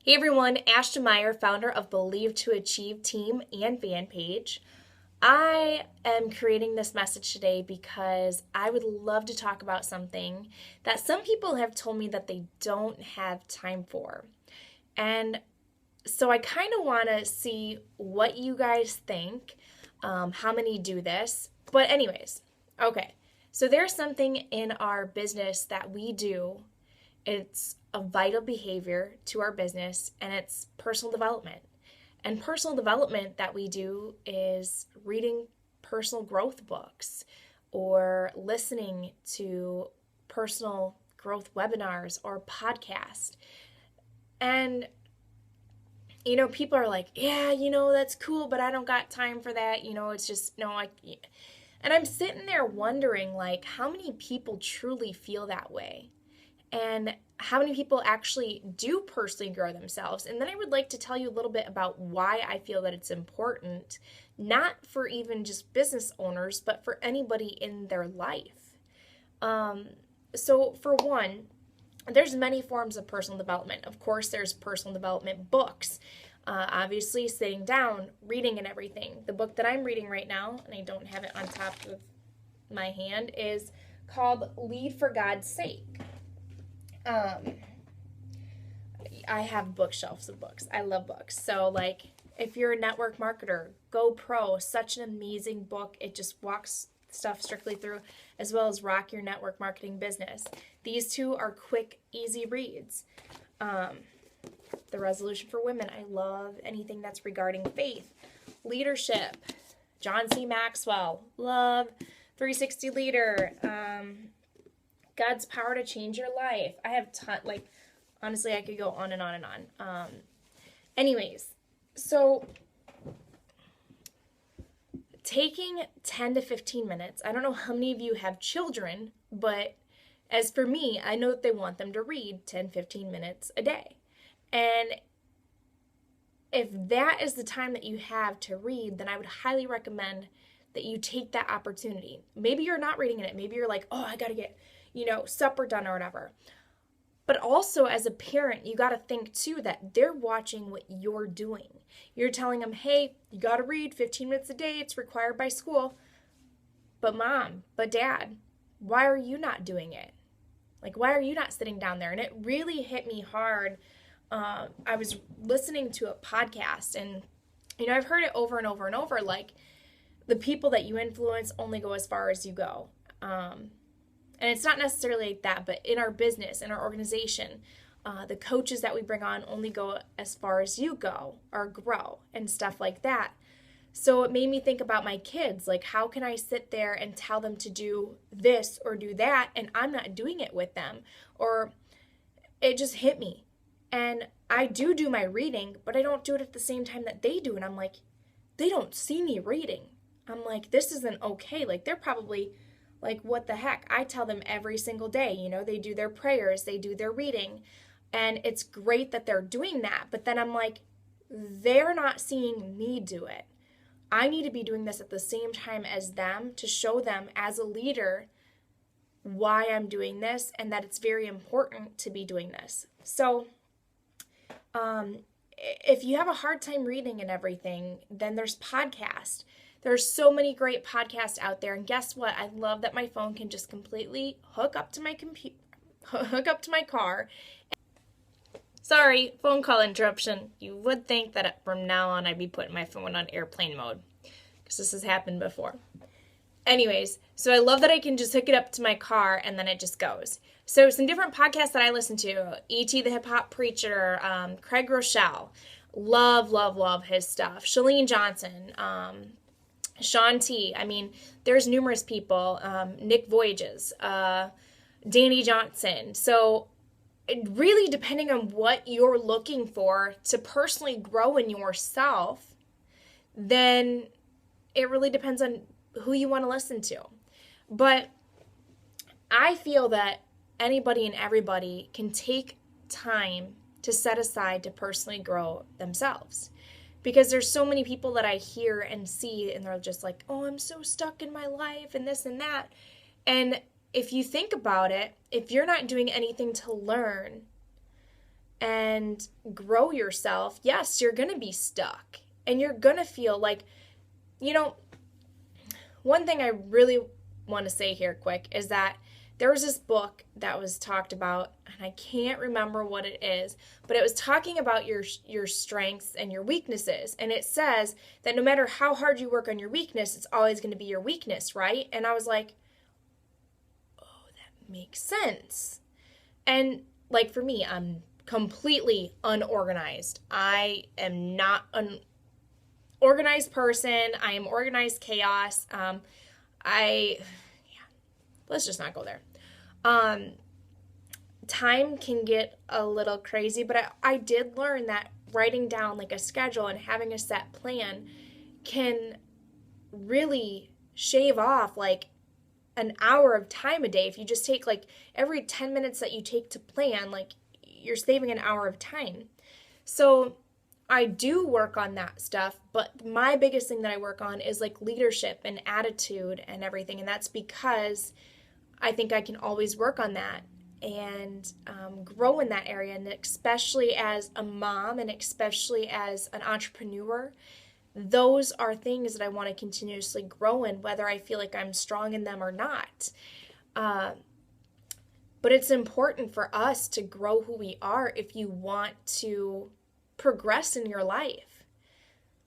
Hey everyone, Ashton Meyer, founder of Believe to Achieve team and fan page. I am creating this message today because I would love to talk about something that some people have told me that they don't have time for. And so I kind of want to see what you guys think, how many do this. But, anyways, okay. So there's something in our business that we do. It's a vital behavior to our business, and it's personal development. And personal development that we do is reading personal growth books or listening to personal growth webinars or podcasts. And people are like, yeah, that's cool, but I don't got time for that. It's just, no, and I'm sitting there wondering, like, how many people truly feel that way? And how many people actually do personally grow themselves. And then I would like to tell you a little bit about why I feel that it's important, not for even just business owners, but for anybody in their life. So for one, there's many forms of personal development. Of course, there's personal development books. Obviously, sitting down, reading and everything. The book that I'm reading right now, and I don't have it on top of my hand, is called Lead for God's Sake. I have bookshelves of books. I love books. So, like, if you're a network marketer, Go Pro, such an amazing book. It just walks stuff strictly through, as well as Rock Your Network Marketing Business. These two are quick, easy reads. The Resolution for Women. I love anything that's regarding faith, leadership. John C. Maxwell. Love 360 Leader. God's Power to Change Your Life. I have honestly, I could go on and on and on. Anyways, so taking 10 to 15 minutes, I don't know how many of you have children, but as for me, I know that they want them to read 10, 15 minutes a day. And if that is the time that you have to read, then I would highly recommend that you take that opportunity. Maybe you're not reading it. Maybe you're like, oh, I got to get supper done or whatever. But also as a parent, you got to think too that they're watching what you're doing. You're telling them, hey, you got to read 15 minutes a day. It's required by school. But mom, but dad, why are you not doing it? Like, why are you not sitting down there? And it really hit me hard. I was listening to a podcast and, I've heard it over and over and over, like, the people that you influence only go as far as you go. And it's not necessarily like that, but in our business, in our organization, the coaches that we bring on only go as far as you go or grow and stuff like that. So it made me think about my kids. Like, how can I sit there and tell them to do this or do that, and I'm not doing it with them? Or it just hit me. And I do my reading, but I don't do it at the same time that they do. And I'm like, they don't see me reading. I'm like, this isn't okay. Like, they're probably like, what the heck? I tell them every single day, they do their prayers, they do their reading, and it's great that they're doing that. But then I'm like, they're not seeing me do it. I need to be doing this at the same time as them to show them as a leader why I'm doing this and that it's very important to be doing this. So, if you have a hard time reading and everything, then there's podcasts. There's so many great podcasts out there, and guess what? I love that my phone can just completely hook up to my car. Sorry, phone call interruption. You would think that from now on I'd be putting my phone on airplane mode, because this has happened before. Anyways, so I love that I can just hook it up to my car and then it just goes. So some different podcasts that I listen to: E.T. the Hip Hop Preacher, Craig Rochelle. Love his stuff. Chalene Johnson, Shaun T. I mean, there's numerous people. Nick Voyages, Danny Johnson. So it really, depending on what you're looking for to personally grow in yourself, then it really depends on who you want to listen to. But I feel that anybody and everybody can take time to set aside to personally grow themselves. Because there's so many people that I hear and see, and they're just like, oh, I'm so stuck in my life and this and that. And if you think about it, if you're not doing anything to learn and and grow yourself, yes, you're going to be stuck. And you're going to feel like, one thing I really want to say here quick is that there was this book that was talked about, and I can't remember what it is, but it was talking about your strengths and your weaknesses. And it says that no matter how hard you work on your weakness, it's always going to be your weakness, right? And I was like, oh, that makes sense. And like for me, I'm completely unorganized. I am not an organized person. I am organized chaos. Let's just not go there. Time can get a little crazy, but I did learn that writing down like a schedule and having a set plan can really shave off like an hour of time a day. If you just take like every 10 minutes that you take to plan, like you're saving an hour of time. So I do work on that stuff, but my biggest thing that I work on is like leadership and attitude and everything. And that's because I think I can always work on that and grow in that area. And especially as a mom and especially as an entrepreneur, those are things that I want to continuously grow in, whether I feel like I'm strong in them or not. But it's important for us to grow who we are if you want to progress in your life.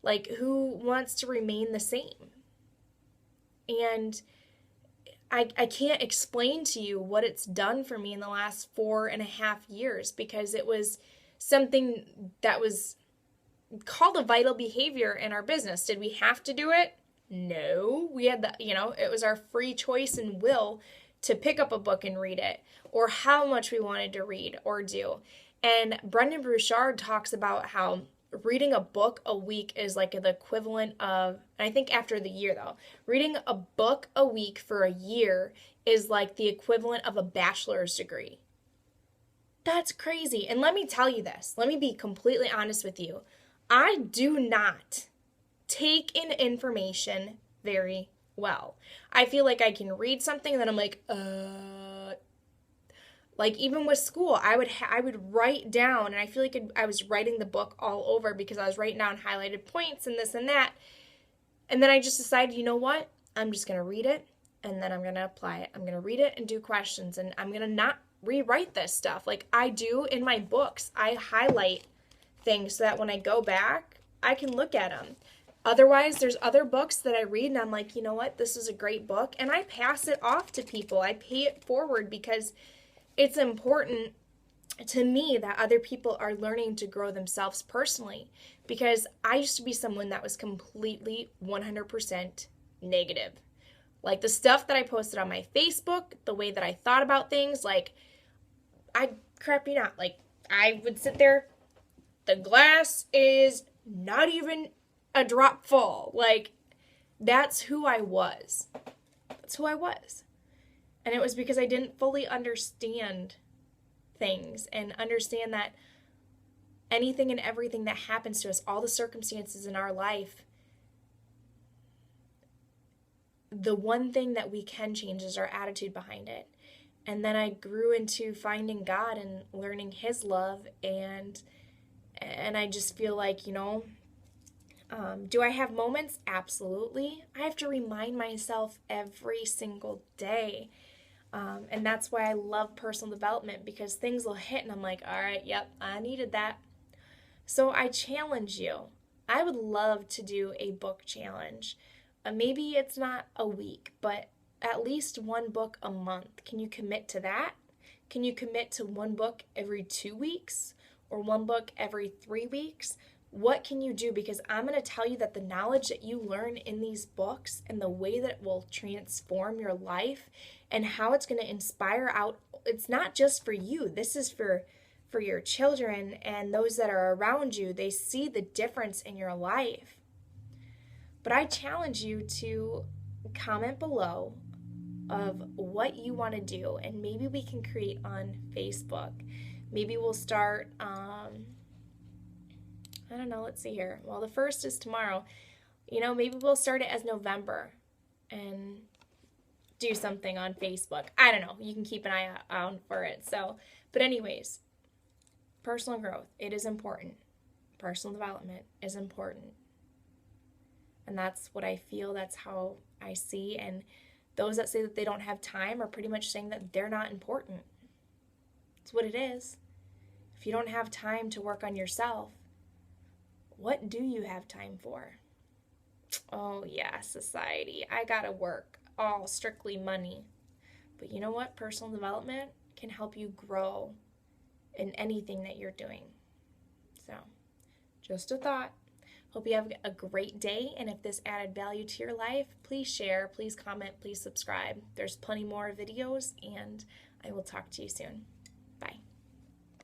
Like, who wants to remain the same? And I can't explain to you what it's done for me in the last 4.5 years, because it was something that was called a vital behavior in our business. Did we have to do it? No. We had it was our free choice and will to pick up a book and read it, or how much we wanted to read or do. And Brendon Burchard talks about how reading a book a week is like the equivalent of, and I think after the year though, reading a book a week for a year is like the equivalent of a bachelor's degree. That's crazy. And let me tell you this. Let me be completely honest with you. I do not take in information very well. I feel like I can read something and then I'm like even with school, I would write down, and I feel like I was writing the book all over because I was writing down highlighted points and this and that. And then I just decided, you know what? I'm just going to read it and then I'm going to apply it. I'm going to read it and do questions, and I'm going to not rewrite this stuff. Like I do in my books, I highlight things so that when I go back, I can look at them. Otherwise, there's other books that I read and I'm like, you know what? This is a great book. And I pass it off to people. I pay it forward because it's important to me that other people are learning to grow themselves personally, because I used to be someone that was completely 100% negative. Like the stuff that I posted on my Facebook, the way that I thought about things, like I crap you not, like I would sit there, the glass is not even a drop full. Like that's who I was. That's who I was. And it was because I didn't fully understand things and understand that anything and everything that happens to us, all the circumstances in our life, the one thing that we can change is our attitude behind it. And then I grew into finding God and learning His love, and I just feel like, do I have moments? Absolutely. I have to remind myself every single day. And that's why I love personal development, because things will hit and I'm like, all right, yep, I needed that. So I challenge you. I would love to do a book challenge. Maybe it's not a week, but at least one book a month. Can you commit to that? Can you commit to one book every 2 weeks or one book every 3 weeks? What can you do? Because I'm going to tell you that the knowledge that you learn in these books and the way that it will transform your life and how it's going to inspire out, it's not just for you. This is for your children and those that are around you. They see the difference in your life. But I challenge you to comment below of what you want to do, and maybe we can create on Facebook. Maybe we'll start, I don't know, let's see here. Well, the 1st is tomorrow. Maybe we'll start it as November and do something on Facebook. I don't know. You can keep an eye out for it. So, but anyways, personal growth, it is important. Personal development is important. And that's what I feel, that's how I see. And those that say that they don't have time are pretty much saying that they're not important. It's what it is. If you don't have time to work on yourself, what do you have time for? Oh yeah, society. I gotta work. All strictly money. But you know what? Personal development can help you grow in anything that you're doing. So, just a thought. Hope you have a great day, and if this added value to your life, please share, please comment, please subscribe. There's plenty more videos, and I will talk to you soon.